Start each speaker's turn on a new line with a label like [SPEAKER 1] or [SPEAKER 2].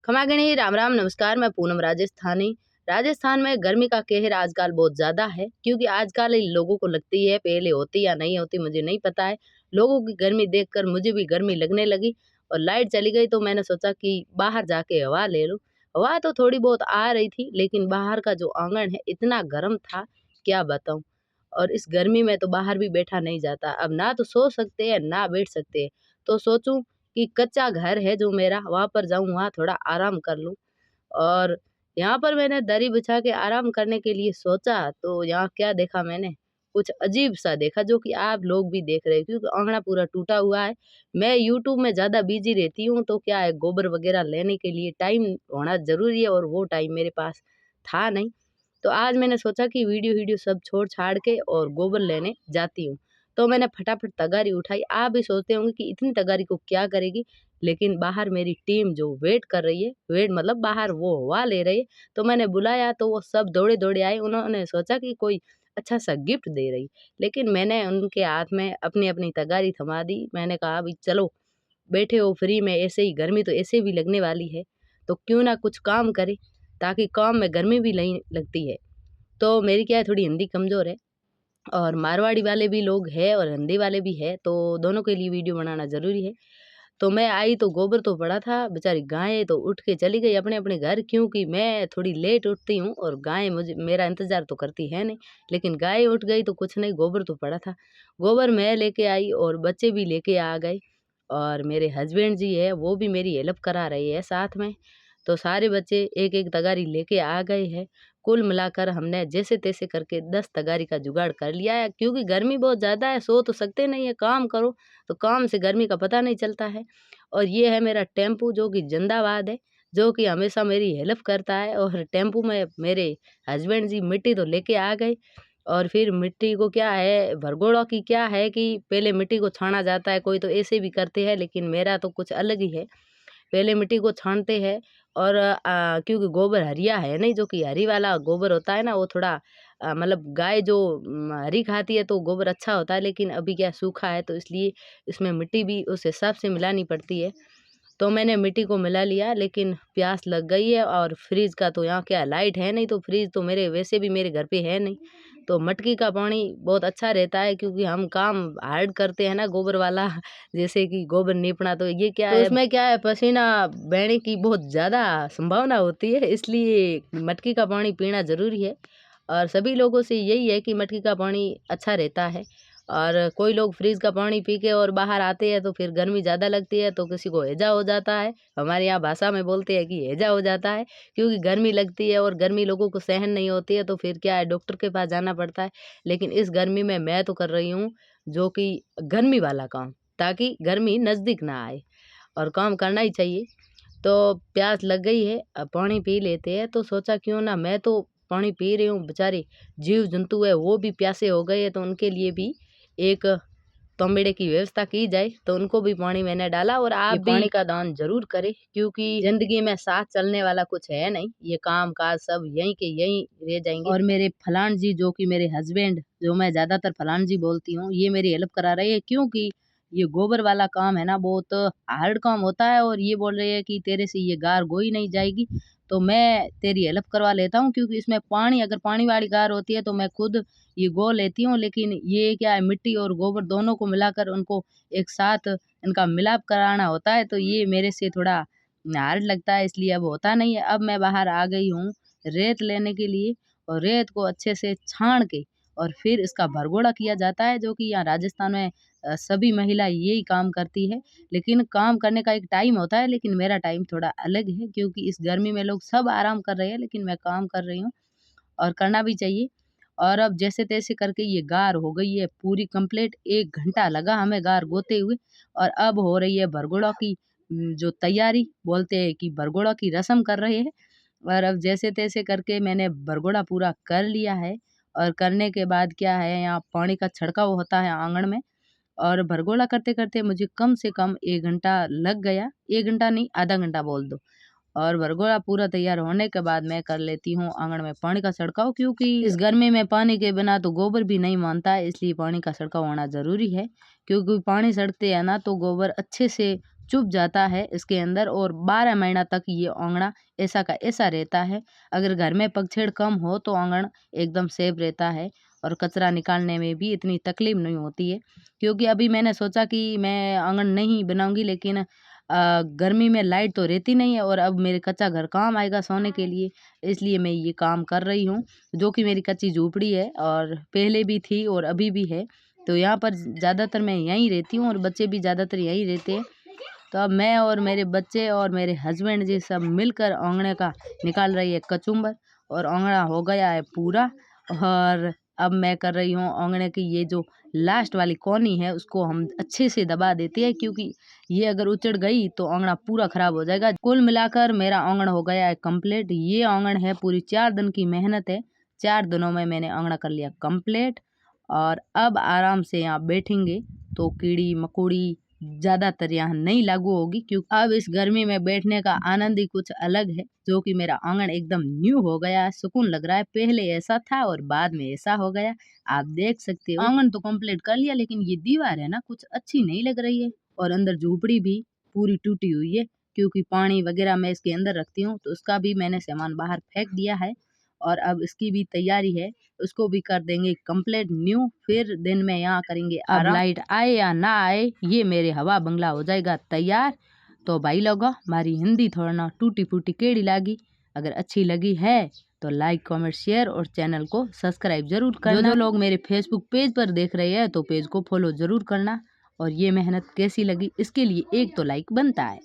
[SPEAKER 1] खमागणी राम राम नमस्कार। मैं पूनम राजस्थानी। राजस्थान में गर्मी का कहर आजकल बहुत ज्यादा है, क्योंकि आजकल लोगों को लगती है, पहले होती या नहीं होती मुझे नहीं पता है। लोगों की गर्मी देखकर मुझे भी गर्मी लगने लगी और लाइट चली गई तो मैंने सोचा कि बाहर जाके हवा ले लूं। हवा तो थोड़ी बहुत आ रही थी, लेकिन बाहर का जो आंगन है इतना गर्म था, क्या बताऊं। और इस गर्मी में तो बाहर भी बैठा नहीं जाता। अब ना तो सो सकते हैं ना बैठ सकते हैं। तो सोचूं कि कच्चा घर है जो मेरा, वहां पर जाऊं, वहां थोड़ा आराम कर लूं। और यहाँ पर मैंने दरी बिछा के आराम करने के लिए सोचा तो यहाँ क्या देखा मैंने, कुछ अजीब सा देखा जो कि आप लोग भी देख रहे हैं, क्योंकि आंगना पूरा टूटा हुआ है। मैं यूट्यूब में ज्यादा बिजी रहती हूँ, तो क्या है, गोबर वगैरह लेने के लिए टाइम होना जरूरी है और वो टाइम मेरे पास था नहीं। तो आज मैंने सोचा कि वीडियो वीडियो सब छोड़ छाड़ के और गोबर लेने जाती हूँ। तो मैंने फटाफट तगारी उठाई। आप भी सोचते होंगे कि इतनी तगारी को क्या करेगी, लेकिन बाहर मेरी टीम जो वेट कर रही है, वेट मतलब बाहर वो हवा ले रही है, तो मैंने बुलाया तो वो सब दौड़े दौड़े आए। उन्होंने सोचा कि कोई अच्छा सा गिफ्ट दे रही, लेकिन मैंने उनके हाथ में अपनी अपनी तगारी थमा दी। मैंने कहा अभी चलो, बैठे हो फ्री में, ऐसे ही गर्मी तो ऐसे भी लगने वाली है, तो क्यों ना कुछ काम करे, ताकि काम में गर्मी भी नहीं लगती है। तो मेरी क्या है, थोड़ी हिंदी कमज़ोर है और मारवाड़ी वाले भी लोग हैं और हिंदी वाले भी हैं, तो दोनों के लिए वीडियो बनाना ज़रूरी है। तो मैं आई तो गोबर तो पड़ा था, बेचारी गायें तो उठ के चली गई अपने-अपने घर, क्योंकि मैं थोड़ी लेट उठती हूँ और गायें मुझे मेरा इंतज़ार तो करती है नहीं। लेकिन गाय उठ गई तो कुछ नहीं, गोबर तो पड़ा था। गोबर मैं लेके आई और बच्चे भी लेके आ गए और मेरे हस्बैंड जी हैं, वो भी मेरी हेल्प करा रहे हैं साथ में। तो सारे बच्चे एक-एक तगारी लेके आ गए हैं। कुल मिलाकर हमने जैसे-तैसे करके 10 तगारी का जुगाड़ कर लिया है, क्योंकि गर्मी बहुत ज़्यादा है, सो तो सकते नहीं है, काम करो, तो काम से गर्मी का पता नहीं चलता है। और ये है मेरा टेम्पू जो कि ज़िंदाबाद है, जो कि हमेशा मेरी हेल्प करता है। और टेम्पू में मेरे हस्बैंड जी मिट्टी तो लेके आ गए और फिर मिट्टी को क्या है, भरगोड़ा की क्या है कि पहले मिट्टी को छाना जाता है, कोई तो ऐसे भी करते हैं, लेकिन मेरा तो कुछ अलग ही है। पहले मिट्टी को छानते हैं और क्योंकि गोबर हरिया है नहीं, जो कि हरी वाला गोबर होता है ना, वो थोड़ा मतलब गाय जो हरी खाती है तो गोबर अच्छा होता है, लेकिन अभी क्या सूखा है तो इसलिए इसमें मिट्टी भी उस हिसाब से मिलानी पड़ती है। तो मैंने मिट्टी को मिला लिया, लेकिन प्यास लग गई है और फ्रिज का तो यहाँ क्या लाइट है नहीं, तो फ्रिज तो मेरे वैसे भी मेरे घर पे है नहीं। तो मटकी का पानी बहुत अच्छा रहता है, क्योंकि हम काम हार्ड करते हैं ना गोबर वाला जैसे कि गोबर नीपना, तो ये क्या तो है, उसमें क्या है, पसीना बहने की बहुत ज़्यादा संभावना होती है, इसलिए मटकी का पानी पीना ज़रूरी है। और सभी लोगों से यही है कि मटकी का पानी अच्छा रहता है। और कोई लोग फ्रिज का पानी पी के और बाहर आते हैं तो फिर गर्मी ज़्यादा लगती है, तो किसी को हैजा हो जाता है। हमारे यहाँ भाषा में बोलते हैं कि हैजा हो जाता है, क्योंकि गर्मी लगती है और गर्मी लोगों को सहन नहीं होती है, तो फिर क्या है, डॉक्टर के पास जाना पड़ता है। लेकिन इस गर्मी में मैं तो कर रही हूँ जो कि गर्मी वाला काम, ताकि गर्मी नज़दीक ना आए, और काम करना ही चाहिए। तो प्यास लग गई है, अब पानी पी लेते हैं। तो सोचा क्यों ना, मैं तो पानी पी रही हूँ, बेचारे जीव जंतु है वो भी प्यासे हो गए हैं, तो उनके लिए भी एक तांबेड़े की व्यवस्था की जाए। तो उनको भी पानी मैंने डाला। और आप भी पानी का दान जरूर करें, क्योंकि जिंदगी में साथ चलने वाला कुछ है नहीं, ये काम काज सब यहीं के यहीं रह जाएंगे। और मेरे फलान जी, जो कि मेरे हस्बैंड, जो मैं ज्यादातर फलान जी बोलती हूँ, ये मेरी हेल्प करा रहे हैं, क्योंकि ये गोबर वाला काम है ना, बहुत हार्ड काम होता है। और ये बोल रहे हैं कि तेरे से ये गार गोई नहीं जाएगी, तो मैं तेरी हेल्प करवा लेता हूँ, क्योंकि इसमें पानी, अगर पानी वाली गार होती है तो मैं खुद ये गो लेती हूँ। लेकिन ये क्या है, मिट्टी और गोबर दोनों को मिलाकर उनको एक साथ इनका मिलाप कराना होता है, तो ये मेरे से थोड़ा हार्ड लगता है, इसलिए अब होता नहीं है। अब मैं बाहर आ गई हूँ रेत लेने के लिए, और रेत को अच्छे से छान के और फिर इसका भरगोड़ा किया जाता है, जो कि यहाँ राजस्थान में सभी महिला यही काम करती है। लेकिन काम करने का एक टाइम होता है, लेकिन मेरा टाइम थोड़ा अलग है, क्योंकि इस गर्मी में लोग सब आराम कर रहे हैं, लेकिन मैं काम कर रही हूँ और करना भी चाहिए। और अब जैसे-तैसे करके ये गार हो गई है पूरी कंप्लीट। 1 घंटा लगा हमें गार गोते हुए, और अब हो रही है भरगोड़ा की जो तैयारी, बोलते हैं कि भरगोड़ा की रस्म कर रहे हैं। और अब जैसे-तैसे करके मैंने भरगोड़ा पूरा कर लिया है, और करने के बाद क्या है, यहाँ पानी का छिड़काव होता है आँगन में। और भरगोड़ा करते-करते मुझे कम से कम 1 घंटा लग गया। 1 घंटा नहीं, आधा घंटा बोल दो। और भरगोड़ा पूरा तैयार होने के बाद मैं कर लेती हूँ आंगन में पानी का छिड़काव, क्योंकि इस गर्मी में पानी के बिना तो गोबर भी नहीं मानता है, इसलिए पानी का छिड़काव होना ज़रूरी है। क्योंकि पानी छिड़कते हैं ना, तो गोबर अच्छे से चुभ जाता है इसके अंदर और 12 महीना तक ये आंगना ऐसा का ऐसा रहता है। अगर घर में पगछेड़ कम हो तो आंगन एकदम सेफ रहता है और कचरा निकालने में भी इतनी तकलीफ नहीं होती है। क्योंकि अभी मैंने सोचा कि मैं आंगन नहीं बनाऊंगी, लेकिन गर्मी में लाइट तो रहती नहीं है और अब मेरे कच्चा घर काम आएगा सोने के लिए, इसलिए मैं ये काम कर रही हूँ। जो कि मेरी कच्ची झोपड़ी है और पहले भी थी और अभी भी है। तो यहाँ पर ज़्यादातर मैं यहीं रहती हूँ और बच्चे भी ज़्यादातर यहीं रहते हैं। तो अब मैं और मेरे बच्चे और मेरे हस्बैंड जी सब मिलकर आंगने का निकाल रही है कचुम्बर और आंगना हो गया है पूरा। और अब मैं कर रही हूँ आंगने की ये जो लास्ट वाली कोनी है उसको हम अच्छे से दबा देते हैं, क्योंकि ये अगर उचड़ गई तो आंगना पूरा खराब हो जाएगा। कुल मिलाकर मेरा आंगन हो गया है कंप्लीट। ये आंगन है पूरी 4 दिन की मेहनत है। 4 दिनों में मैंने आंगना कर लिया कंप्लीट और अब आराम से यहाँ बैठेंगे तो कीड़ी मकोड़ी ज़्यादातर यहाँ नहीं लागू होगी, क्योंकि अब इस गर्मी में बैठने का आनंद ही कुछ अलग है। जो कि मेरा आंगन एकदम न्यू हो गया है, सुकून लग रहा है। पहले ऐसा था और बाद में ऐसा हो गया, आप देख सकते हो। आंगन तो कंप्लीट कर लिया, लेकिन ये दीवार है ना कुछ अच्छी नहीं लग रही है और अंदर झोपड़ी भी पूरी टूटी हुई है, क्योंकि पानी वगैरह मैं इसके अंदर रखती हूँ तो उसका भी मैंने सामान बाहर फेंक दिया है और अब इसकी भी तैयारी है, उसको भी कर देंगे कंप्लीट न्यू। फिर दिन में यहाँ करेंगे अब लाइट आए या ना आए ये मेरे हवा बंगला हो जाएगा तैयार। तो भाई लोगों, हमारी हिंदी थोड़ा ना टूटी फूटी केड़ी लागी, अगर अच्छी लगी है तो लाइक कमेंट शेयर और चैनल को सब्सक्राइब जरूर करना। जो लोग मेरे फेसबुक पेज पर देख रहे हैं तो पेज को फॉलो जरूर करना। और ये मेहनत कैसी लगी इसके लिए एक तो लाइक बनता है।